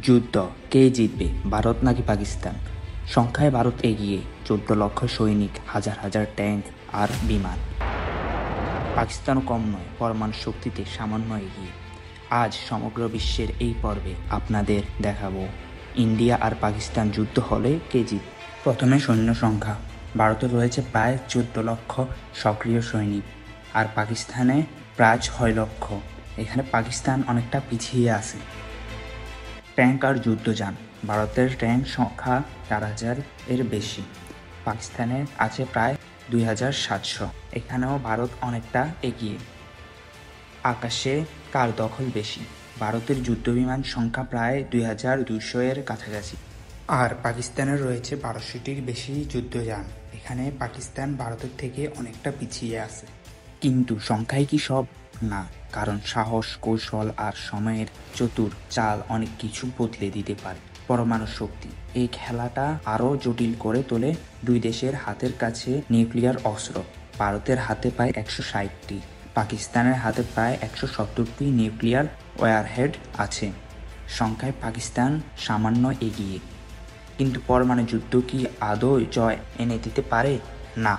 যুদ্ধ কে জিতবে, ভারত নাকি পাকিস্তান? সংখ্যায় ভারত এগিয়ে, 14 লক্ষ সৈনিক, হাজার হাজার ট্যাঙ্ক আর বিমান। পাকিস্তানও কম নয়, পরমাণু শক্তিতে সামান্য এগিয়ে। আজ সমগ্র বিশ্বের এই পর্বে আপনাদের দেখাবো ইন্ডিয়া আর পাকিস্তান যুদ্ধ হলে কে জিত। প্রথমে সৈন্য সংখ্যা। ভারতে রয়েছে প্রায় 14 লক্ষ সক্রিয় সৈনিক আর পাকিস্তানে প্রায় 6 লক্ষ। এখানে পাকিস্তান অনেকটা পিছিয়ে আছে। ট্যাঙ্ক আর যুদ্ধযান। ভারতের ট্যাঙ্ক সংখ্যা 4000 এর বেশি, পাকিস্তানে আছে প্রায় 2700। এখানেও ভারত অনেকটা এগিয়ে। আকাশে কার দখল বেশি? ভারতের যুদ্ধবিমান সংখ্যা প্রায় 2200 এর কাছাকাছি, আর পাকিস্তানের রয়েছে 1200টির বেশি যুদ্ধযান। এখানে পাকিস্তান ভারতের থেকে অনেকটা পিছিয়ে আছে। কিন্তু সংখ্যাই কি সব? না, কারণ সাহস, কৌশল আর সময়ের চতুর চাল অনেক কিছু বদলে দিতে পারে। পরমাণু শক্তি এই খেলাটা আরও জটিল করে তোলে। দুই দেশের হাতের কাছে নিউক্লিয়ার অস্ত্র। ভারতের হাতে প্রায় 160টি, পাকিস্তানের হাতে প্রায় 170টি নিউক্লিয়ার ওয়ারহেড আছে। সংখ্যায় পাকিস্তান সামান্য এগিয়ে, কিন্তু পরমাণু যুদ্ধ কি আদৌ জয় এনে দিতে পারে? না,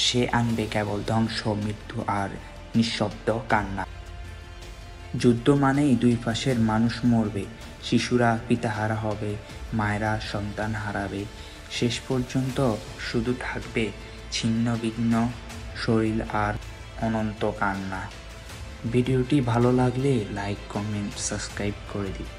সে আনবে কেবল ধ্বংস, মৃত্যু আর নিঃশব্দ কান্না। যুদ্ধ মানেই দুই পাশের মানুষ মরবে, শিশুরা পিতাহারা হবে, মায়েরা সন্তান হারাবে। শেষ পর্যন্ত শুধু থাকবে ছিন্ন ভিন্ন শরীর আর অনন্ত কান্না। ভিডিওটি ভালো লাগলে লাইক, কমেন্ট, সাবস্ক্রাইব করে দিন।